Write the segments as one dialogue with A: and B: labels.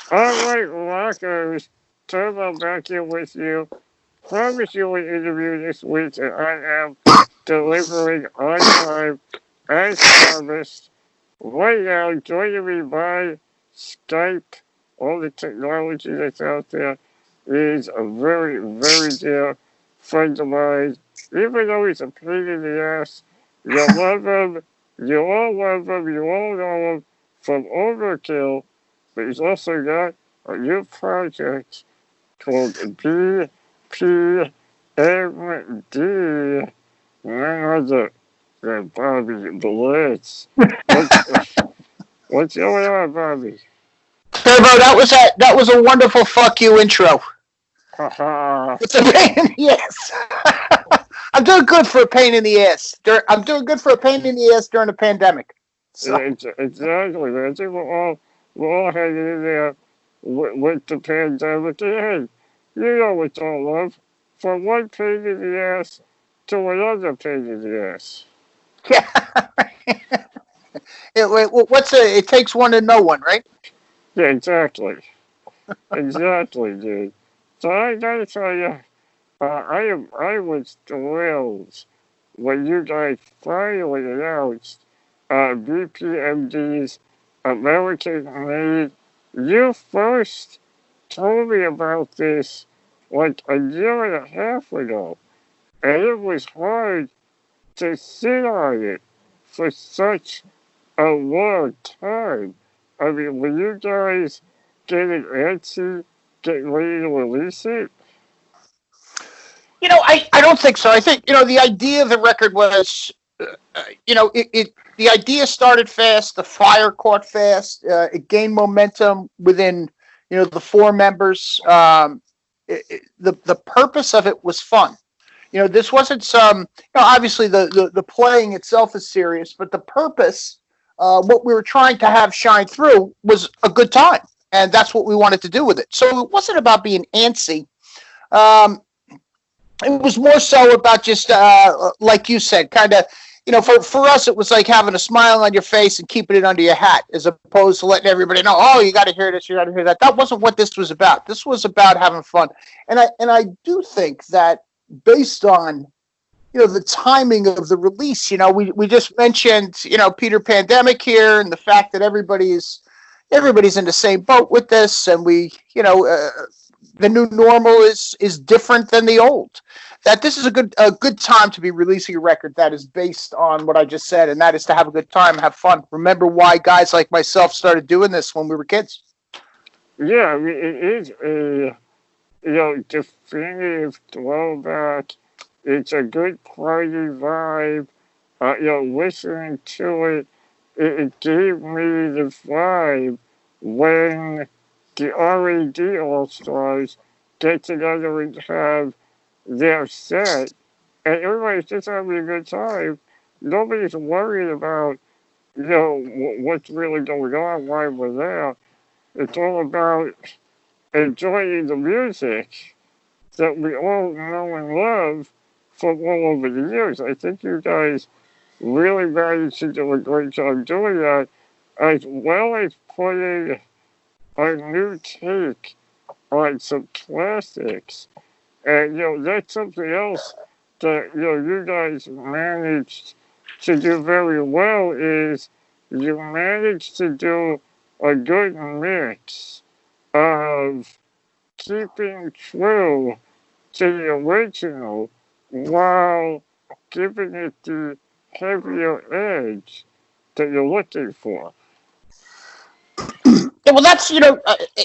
A: All right, rockers, Turbo back here with you. Promise you an interview this week, and I am delivering on time as promised. Right now, joining me by Skype, all the technology that's out there, is a very, very dear friend of mine. Even though he's a pain in the ass, you love him, you all love him, you all know him from Overkill, but he's also got a new project called BPMD. None other than Bobby Blitz. What's going on, Bobby?
B: Turbo, that was a wonderful fuck you intro.
A: Ha ha.
B: It's a pain in the ass. I'm doing good for a pain in the ass. I'm doing good for a pain in the ass during the pandemic. So
A: Exactly, man. I think we're all hanging in there with the pandemic. And hey, you know it's all love. From one pain in the ass to another pain in the ass.
B: yeah, it takes one to know one, right?
A: Yeah, exactly. Exactly, dude. So I gotta tell you, I was thrilled when you guys finally announced BPMD's American Made. You first told me about this like a year and a half ago, and it was hard to sit on it for such a long time. I mean, were you guys getting antsy, getting ready to release it?
B: I don't think so. I think the idea of the record was, the idea started fast, the fire caught fast, it gained momentum within the four members. The purpose of it was fun. This wasn't obviously the playing itself is serious, but the purpose, what we were trying to have shine through was a good time. And that's what we wanted to do with it. So it wasn't about being antsy. Um, it was more so about just, like you said, kind of, for us, it was like having a smile on your face and keeping it under your hat, as opposed to letting everybody know, oh, you got to hear this, you got to hear that. That wasn't what this was about. This was about having fun. And I do think that based on the timing of the release, we just mentioned Peter Pandemic here, and the fact that everybody's in the same boat with this, and we the new normal is different than the old. That this is a good time to be releasing a record that is based on what I just said, and that is to have a good time, have fun. Remember why guys like myself started doing this when we were kids.
A: Yeah, I mean, it is a definitive throwback. It's a good party vibe. Listening to it, it gave me the vibe when the R.A.D. All Stars get together and have their set, and everybody's just having a good time. Nobody's worried about what's really going on, why we're there. It's all about enjoying the music that we all know and love from all over the years. I think you guys really managed to do a great job doing that, as well as putting a new take on some classics. And that's something else that you guys managed to do very well is you managed to do a good mix of keeping true to the original while giving it the heavier edge that you're looking for.
B: Yeah, well, that's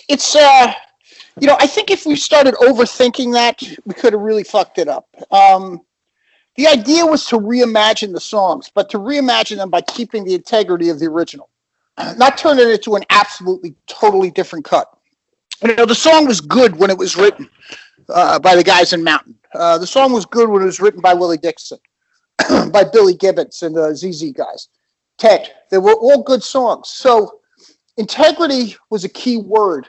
B: it's I think if we started overthinking that, we could have really fucked it up. The idea was to reimagine the songs, but to reimagine them by keeping the integrity of the original, not turning it into an absolutely totally different cut. The song was good when it was written by the guys in Mountain. The song was good when it was written by Willie Dixon, by Billy Gibbons and the ZZ guys. Ted, they were all good songs. So integrity was a key word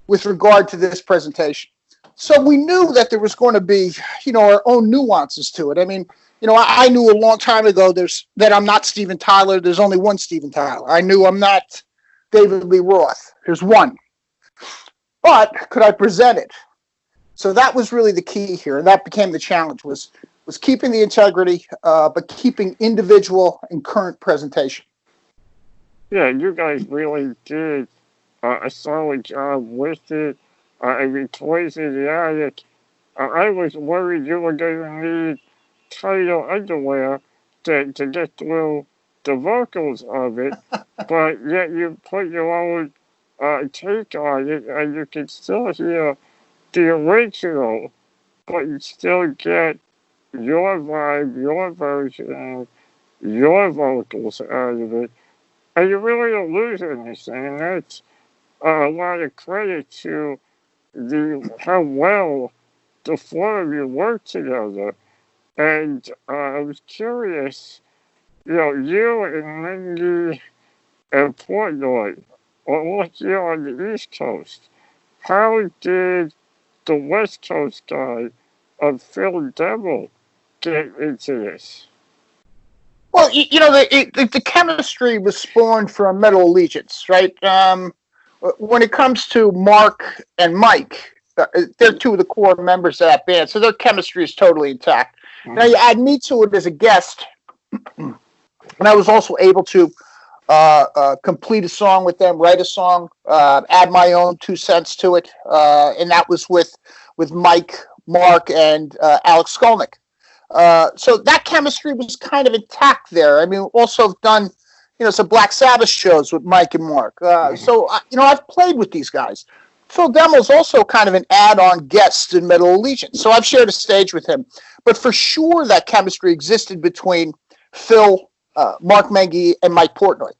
B: with regard to this presentation. So we knew that there was going to be, our own nuances to it. I mean, I knew a long time ago that I'm not Steven Tyler. There's only one Steven Tyler. I knew I'm not David Lee Roth. There's one. but could I present it? So that was really the key here, and that became the challenge, was keeping the integrity, but keeping individual and current presentation.
A: Yeah, you guys really did a solid job with it. I mean, Toys in the Attic, I was worried you were going to need tighter underwear to get through the vocals of it, but yet you put your own take on it, and you can still hear the original, but you still get your vibe, your version, your vocals out of it, and you really don't lose anything, and that's a lot of credit to the how well the four of you work together. And I was curious, you and Mindy and Portnoy are all here on the East Coast. How did the West Coast guy of Phil Devil get into this?
B: Well, the chemistry was spawned from Metal Allegiance, right? When it comes to Mark and Mike, they're two of the core members of that band, so their chemistry is totally intact.
A: Mm-hmm.
B: Now, you add me to it as a guest, and I was also able to complete a song with them, write a song, add my own 2 cents to it, and that was with Mike, Mark, and Alex Skolnick. So that chemistry was kind of intact there. I mean, also done, some Black Sabbath shows with Mike and Mark. So I've played with these guys. Phil Demo's also kind of an add-on guest in Metal Allegiance, so I've shared a stage with him. But for sure, that chemistry existed between Phil, Mark Mengy, and Mike Portnoy.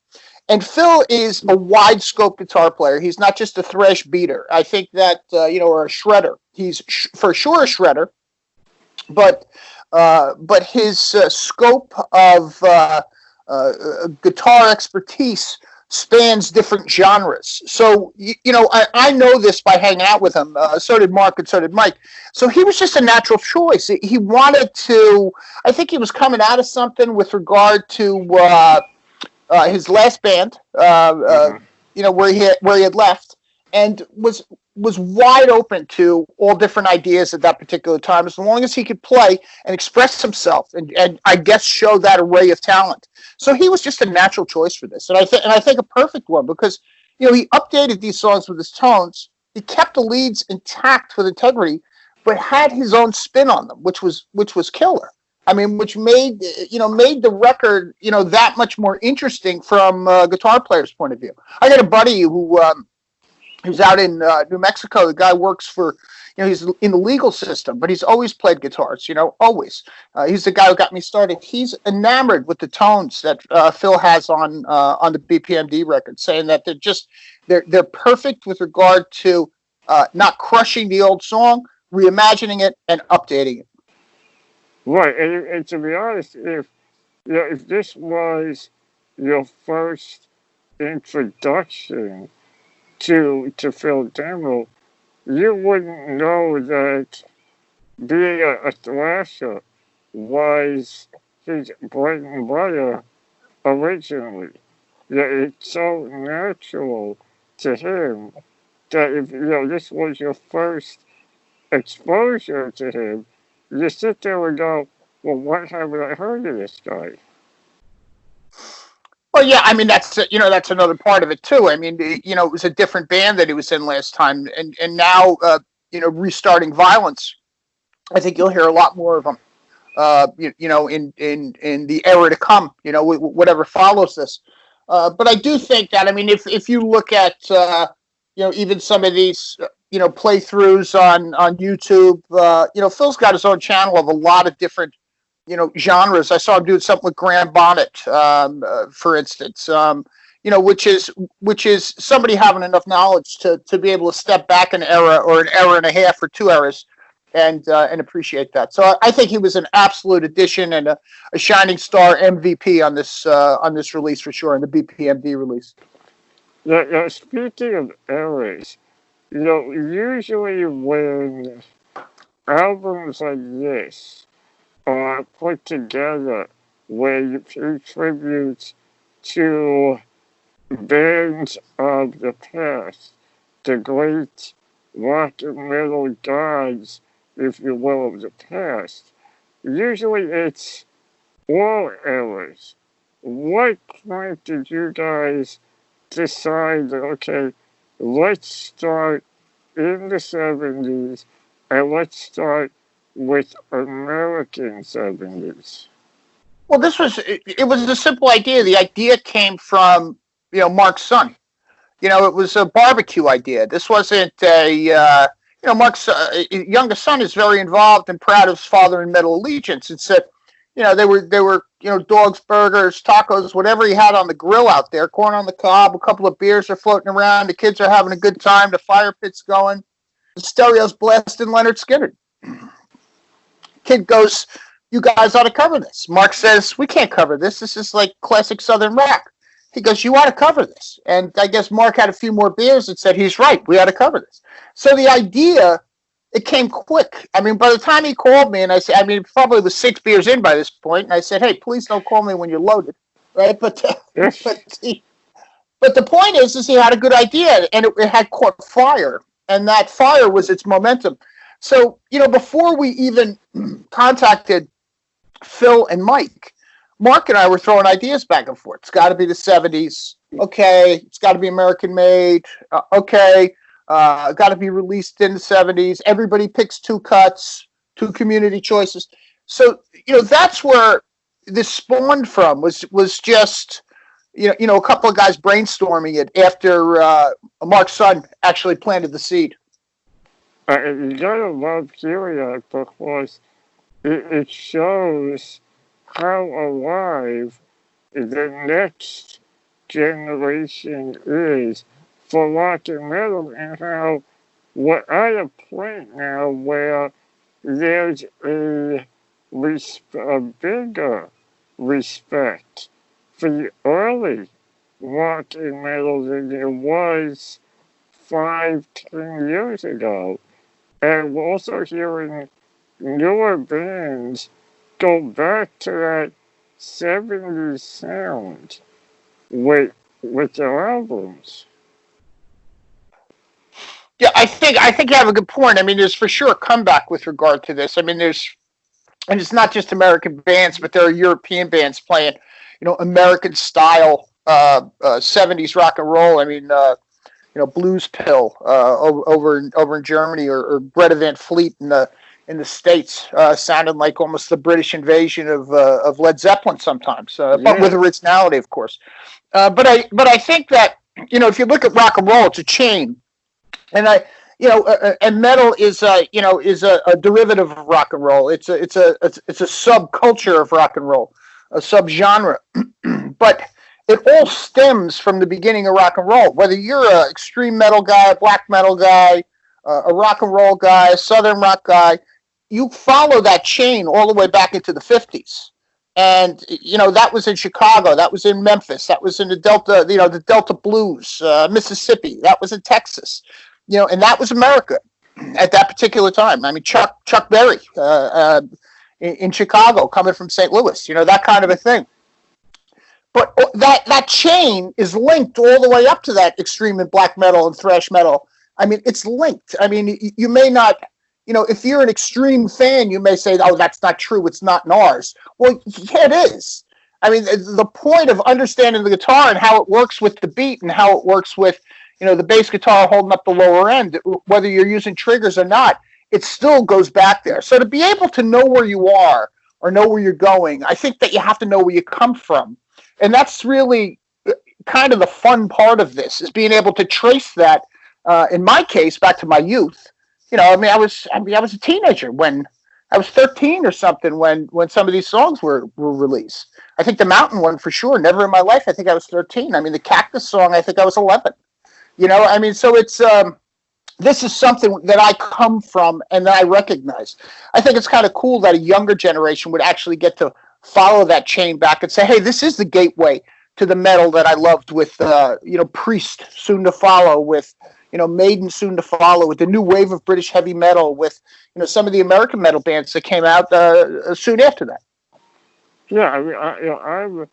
B: And Phil is a wide scope guitar player. He's not just a thrash beater. I think that, or a shredder. He's for sure a shredder, but his scope of guitar expertise spans different genres. So, I know this by hanging out with him. So did Mark and so did Mike. So he was just a natural choice. He wanted to, I think he was coming out of something with regard to his last band, where he had left, and was wide open to all different ideas at that particular time, as long as he could play and express himself, and I guess show that array of talent. So he was just a natural choice for this, and I think a perfect one, because he updated these songs with his tones. He kept the leads intact with integrity, but had his own spin on them, which was killer. I mean, which made the record that much more interesting from a guitar player's point of view. I got a buddy who's out in New Mexico. The guy works for, he's in the legal system, but he's always played guitars, always. He's the guy who got me started. He's enamored with the tones that Phil has on the BPMD record, saying that they're perfect with regard to not crushing the old song, reimagining it, and updating it.
A: Right, and to be honest, if this was your first introduction to Phil Demo, you wouldn't know that being a thrasher was his bread and butter originally. Yeah, it's so natural to him that if this was your first exposure to him, you sit there and go, well, what haven't I heard of this guy?
B: Well, yeah, I mean, that's another part of it too. I mean, it was a different band that he was in last time, and now restarting Violence. I think you'll hear a lot more of them. In the era to come, whatever follows this. But I do think that, I mean, if you look at even some of these playthroughs on YouTube, Phil's got his own channel of a lot of different genres. I saw him doing something with Graham Bonnet, for instance, which is somebody having enough knowledge to be able to step back an era or an era and a half or 2 eras and appreciate that. So I think he was an absolute addition and a shining star MVP on this release for sure, on the BPMD release.
A: Yeah, speaking of eras, usually when albums like this are put together where you pay tribute to bands of the past, the great rock and metal gods, if you will, of the past. Usually it's all eras. What point did you guys decide that, okay, let's start in the 70s and let's start with American 70s?
B: Well, it was a simple idea. The idea came from, Mark's son. It was a barbecue idea. This wasn't Mark's youngest son is very involved and proud of his father in metal allegiance. And said, they were dogs, burgers, tacos, whatever he had on the grill out there, corn on the cob, a couple of beers are floating around, the kids are having a good time, the fire pit's going, the stereo's blasting Leonard Skinner. Kid goes, "You guys ought to cover this." Mark says, "We can't cover this. This is like classic Southern rock." He goes, "You ought to cover this." And I guess Mark had a few more beers and said, "He's right. We ought to cover this." So the idea, it came quick. I mean, by the time he called me, and I said, probably was 6 beers in by this point, and I said, "Hey, please don't call me when you're loaded," right? But but the point is he had a good idea, and it had caught fire, and that fire was its momentum. So before we even contacted Phil and Mike, Mark and I were throwing ideas back and forth. It's got to be the 70s. Okay. It's got to be American made. Okay. Got to be released in the 70s. Everybody picks 2 cuts, 2 community choices. So, that's where this spawned from was just, a couple of guys brainstorming it after Mark's son actually planted the seed.
A: You gotta love hearing that because it shows how alive the next generation is for rock and metal, and how we're at a point now where there's a bigger respect for the early rock and metal than there was 5, 10 years ago. And we're also hearing newer bands go back to that 70s sound with their albums.
B: Yeah, I think you have a good point. I mean, there's for sure a comeback with regard to this. I mean, and it's not just American bands, but there are European bands playing, American style 70s rock and roll. I mean, Blues Pill over in Germany, or Greta Van Fleet in the States, sounded like almost the British invasion of Led Zeppelin sometimes, but with originality, of course. But I think that if you look at rock and roll, it's a chain, and and metal is a derivative of rock and roll. It's a subculture of rock and roll, a subgenre, but it all stems from the beginning of rock and roll. Whether you're an extreme metal guy, a black metal guy, a rock and roll guy, a southern rock guy, you follow that chain all the way back into the 50s. And, that was in Chicago, that was in Memphis, that was in the Delta, the Delta Blues, Mississippi, that was in Texas, and that was America at that particular time. I mean, Chuck Berry in Chicago, coming from St. Louis, that kind of a thing. But that chain is linked all the way up to that extreme and black metal and thrash metal. I mean, it's linked. I mean, you may not, if you're an extreme fan, you may say, "Oh, that's not true. It's not in ours." Well, yeah, it is. I mean, the point of understanding the guitar and how it works with the beat and how it works with, the bass guitar holding up the lower end, whether you're using triggers or not, it still goes back there. So to be able to know where you are or know where you're going, I think that you have to know where you come from. And that's really kind of the fun part of this, is being able to trace that, in my case, back to my youth. I was a teenager when I was 13 or something when some of these songs were released. I think the Mountain one for sure. Never in my life I think I was 13. I mean, the Cactus song, I think I was 11. So it's this is something that I come from and that I recognize. I think it's kind of cool that a younger generation would actually get to follow that chain back and say, "Hey, this is the gateway to the metal that I loved, with Priest soon to follow, with Maiden soon to follow, with the new wave of British heavy metal, with some of the American metal bands that came out soon after that."
A: Yeah, I mean,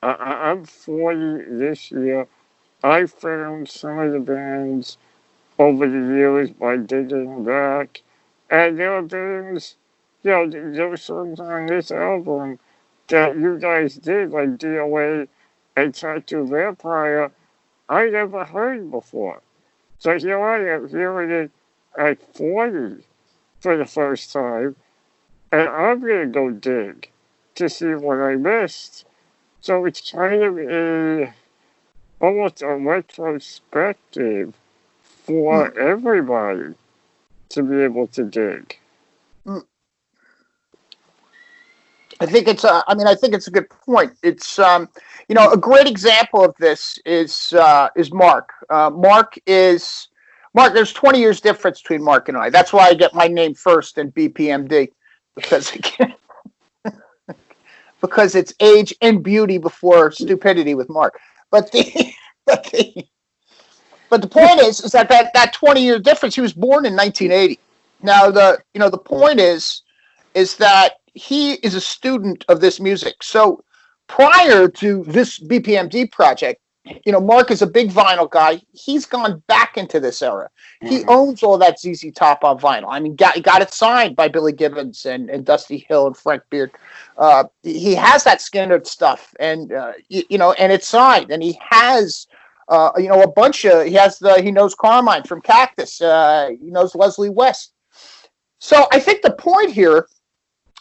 A: I'm 40 this year. I found some of the bands over the years by digging back. And there are things, there were songs on this album that you guys did, like DOA and Tattoo Vampire, I never heard before. So here I am hearing it at 40 for the first time, and I'm going to go dig to see what I missed. So it's kind of almost a retrospective
B: Hmm.
A: for everybody to be able to dig.
B: Hmm. I think it's I think it's a good point. It's a great example of this is Mark. Mark. There's 20 years difference between Mark and I. That's why I get my name first in BPMD because because it's age and beauty before stupidity with Mark. But the but the but the point is that 20-year difference. He was born in 1980. Now the point is that he is a student of this music. So prior to this BPMD project, Mark is a big vinyl guy. He's gone back into this era. He
A: Mhm.
B: owns all that ZZ Top on vinyl. I mean, got it signed by Billy Gibbons and Dusty Hill and Frank Beard. He has that Skinner stuff, and and it's signed. And he has, a bunch of. He knows Carmine from Cactus. He knows Leslie West. So I think the point here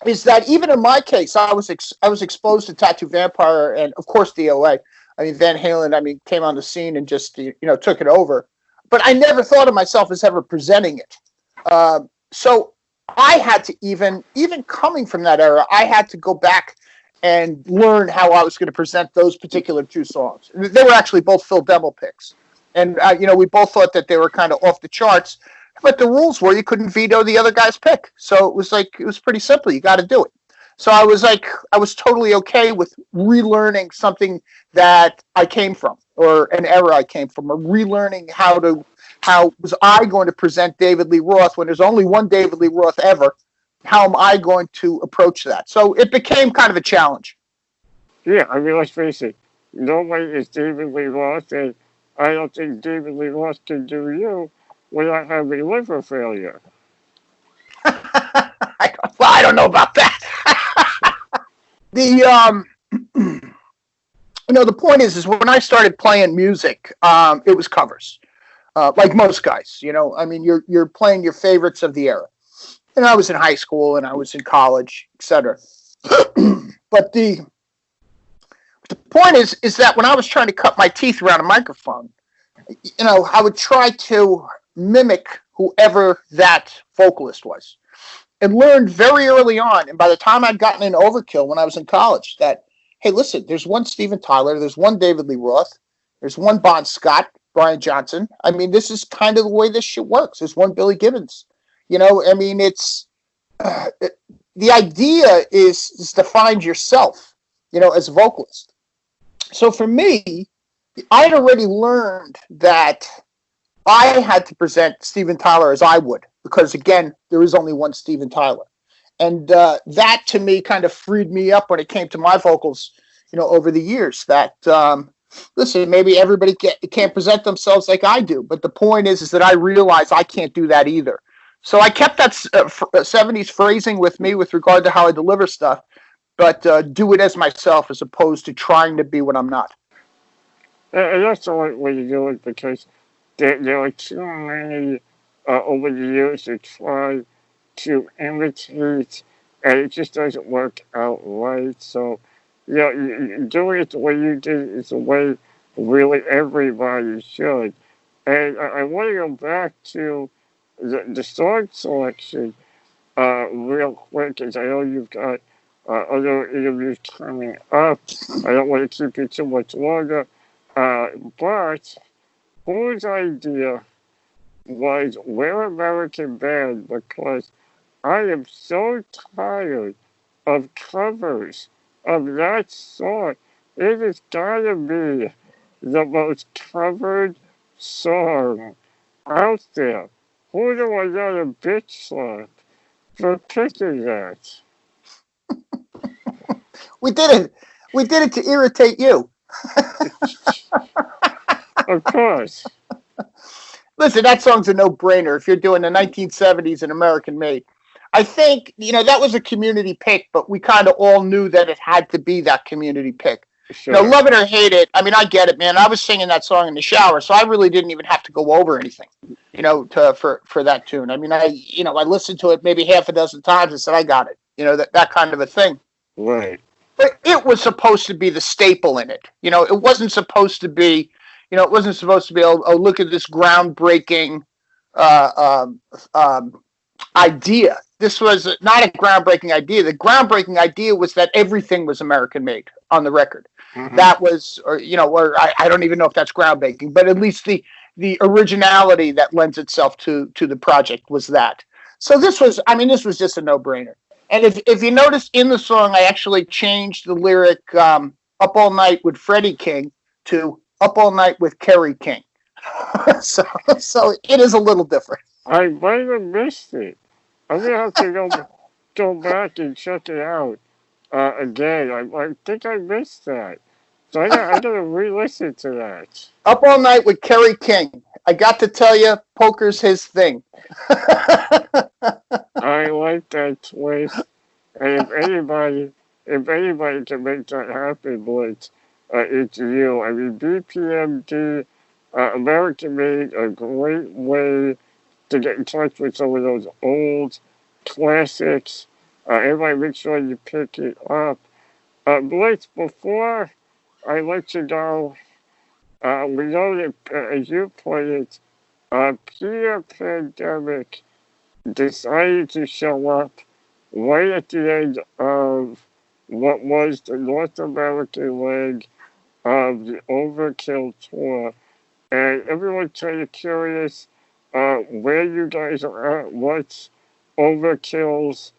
B: is that even in my case, I was exposed to Tattoo Vampire and of course DOA. I mean Van Halen. I mean came on the scene and just took it over. But I never thought of myself as ever presenting it. So I had to even coming from that era, I had to go back and learn how I was going to present those particular two songs. They were actually both Phil demo picks, and we both thought that they were kind of off the charts. But the rules were you couldn't veto the other guy's pick. So it was pretty simple. You got to do it. So I was totally okay with relearning something that I came from or an era I came from, or relearning how was I going to present David Lee Roth when there's only one David Lee Roth ever? How am I going to approach that? So it became kind of a challenge.
A: Yeah, I mean, let's face it, nobody is David Lee Roth, and I don't think David Lee Roth can do you without having liver failure.
B: I don't know about that. The the point is when I started playing music, it was covers, like most guys. I mean, you're playing your favorites of the era. And I was in high school and I was in college, etc. But the point is that when I was trying to cut my teeth around a microphone, I would try to mimic whoever that vocalist was, and learned very early on. And by the time I'd gotten into Overkill when I was in college, that hey, listen, there's one Steven Tyler, there's one David Lee Roth, there's one Bon Scott, Brian Johnson. I mean, this is kind of the way this shit works. There's one Billy Gibbons. I mean, it's the idea is to find yourself, as a vocalist. So for me, I had already learned that I had to present Steven Tyler as I would, because again, there is only one Steven Tyler. And that to me kind of freed me up when it came to my vocals, over the years. That listen, maybe everybody can't present themselves like I do, but the point is that I realize I can't do that either. So I kept that 70s phrasing with me with regard to how I deliver stuff, but do it as myself as opposed to trying to be what I'm not.
A: And that's the right way to do it because there are too many over the years to try to imitate, and it just doesn't work out right. So, doing it the way you did is the way really everybody should. And I want to go back to the song selection real quick, as I know you've got other interviews coming up. I don't want to keep you too much longer, uh, but whose idea was We're American Band? Because I am so tired of covers of that song. It has got to be the most covered song out there. Who do I got a bitch slap for picking that?
B: We did it. We did it to irritate you.
A: Of course.
B: listen, that song's a no-brainer if you're doing the 1970s and American Made. I think, that was a community pick, but we kind of all knew that it had to be that community pick.
A: Sure.
B: Love it or hate it, I mean, I get it, man. I was singing that song in the shower, so I really didn't even have to go over anything, for that tune. I mean, I listened to it maybe half a dozen times and said, I got it, that kind of a thing.
A: Right.
B: But it was supposed to be the staple in it. It wasn't supposed to be, oh, look at this groundbreaking uh, um, idea. This was not a groundbreaking idea. The groundbreaking idea was that everything was American made on the record.
A: Mm-hmm.
B: That was, or I don't even know if that's groundbreaking, but at least the originality that lends itself to the project was that. So this was just a no-brainer. And if you notice in the song, I actually changed the lyric "Up All Night with Freddie King" to "Up All Night with Kerry King." so it is a little different.
A: I might have missed it. I'm gonna have to go back and check it out again. I think I missed that, so I gotta re-listen to that.
B: Up All Night with Kerry King. I got to tell you, poker's his thing.
A: I like that twist, and if anybody can make that happen, Blitz, it's you. I mean, BPMD, American Made, a great way to get in touch with some of those old classics. Everybody make sure you pick it up. Blitz, before I let you go, we know that as you put it, peer pandemic decided to show up right at the end of what was the North American leg of the Overkill tour. And everyone's kind of curious where you guys are at, what's Overkill's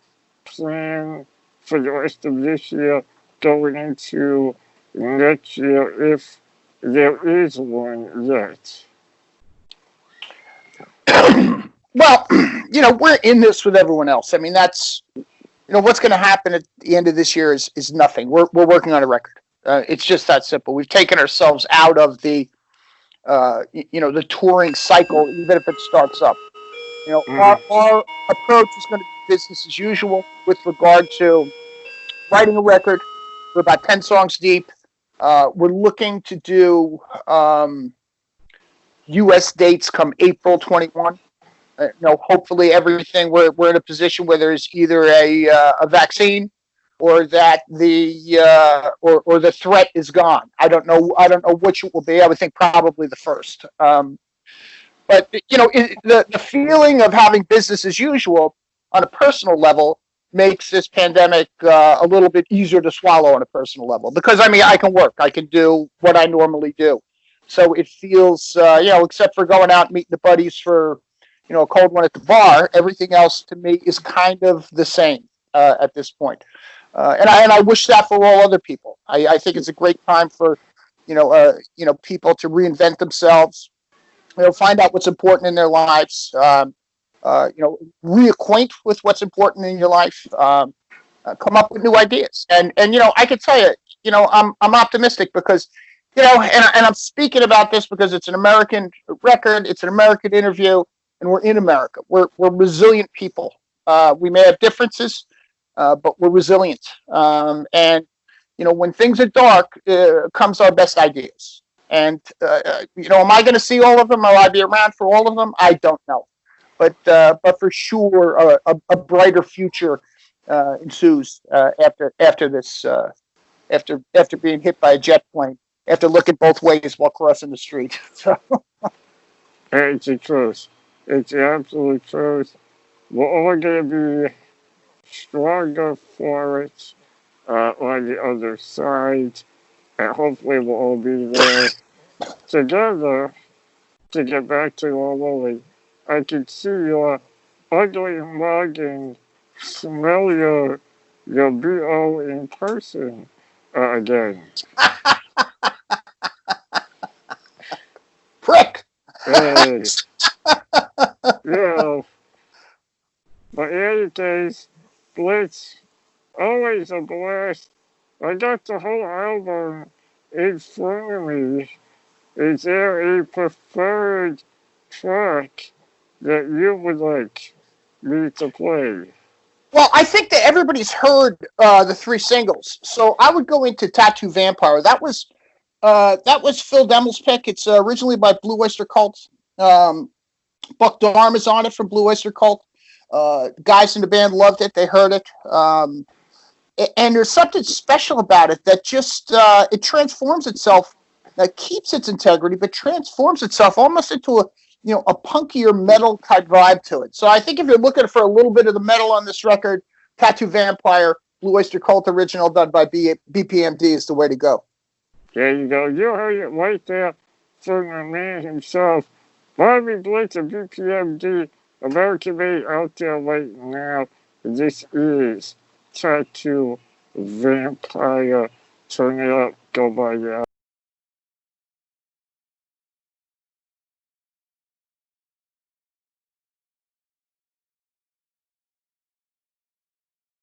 A: plan for the rest of this year going into next year, if there is one yet.
B: Well, we're in this with everyone else. I mean, that's what's going to happen at the end of this year is nothing. We're working on a record. It's just that simple. We've taken ourselves out of the the touring cycle, even if it starts up. Our approach is going to be business as usual with regard to writing a record. We're about 10 songs deep. We're looking to do U.S. dates come April 21. Hopefully everything we're in a position where there's either a vaccine or that or the threat is gone. I don't know which it will be. I would think probably the first. But the feeling of having business as usual on a personal level makes this pandemic a little bit easier to swallow on a personal level, because I can work, I can do what I normally do, so it feels except for going out and meeting the buddies for a cold one at the bar, everything else to me is kind of the same at this point. And I wish that for all other people. I think it's a great time for people to reinvent themselves, find out what's important in their lives, reacquaint with what's important in your life, come up with new ideas. And I can tell you, I'm optimistic because, and I'm speaking about this because it's an American record, it's an American interview, and we're in America. We're resilient people. We may have differences, but we're resilient. And when things are dark, comes our best ideas. And am I going to see all of them? Will I be around for all of them? I don't know. But for sure, a brighter future ensues after this. After being hit by a jet plane, after looking both ways while crossing the street. So.
A: It's the truth. It's the absolute truth. We're all going to be stronger for it on the other side. And hopefully we'll all be there together to get back to normality. I can see your ugly mug and smell your BO in person again.
B: Prick!
A: Hey, you but in any case, Blitz, always a blast. I got the whole album in front of me. Is there a preferred track that you would like me to play?
B: Well, I think that everybody's heard the three singles, so I would go into Tattoo Vampire. That was Phil Demel's pick. It's originally by Blue Oyster Cult. Um, Buck Dorm is on it from Blue Oyster Cult. Guys in the band loved it. They heard it. And there's something special about it that just it transforms itself, that keeps its integrity, but transforms itself almost into a punkier metal type vibe to it. So I think if you're looking for a little bit of the metal on this record, Tattoo Vampire, Blue Oyster Cult original done by BPMD is the way to go.
A: There you go. You heard it right there from the man himself, Bobby Blitz of BPMD, American made out there right now. This is Tattoo Vampire. Turn it up. Go by your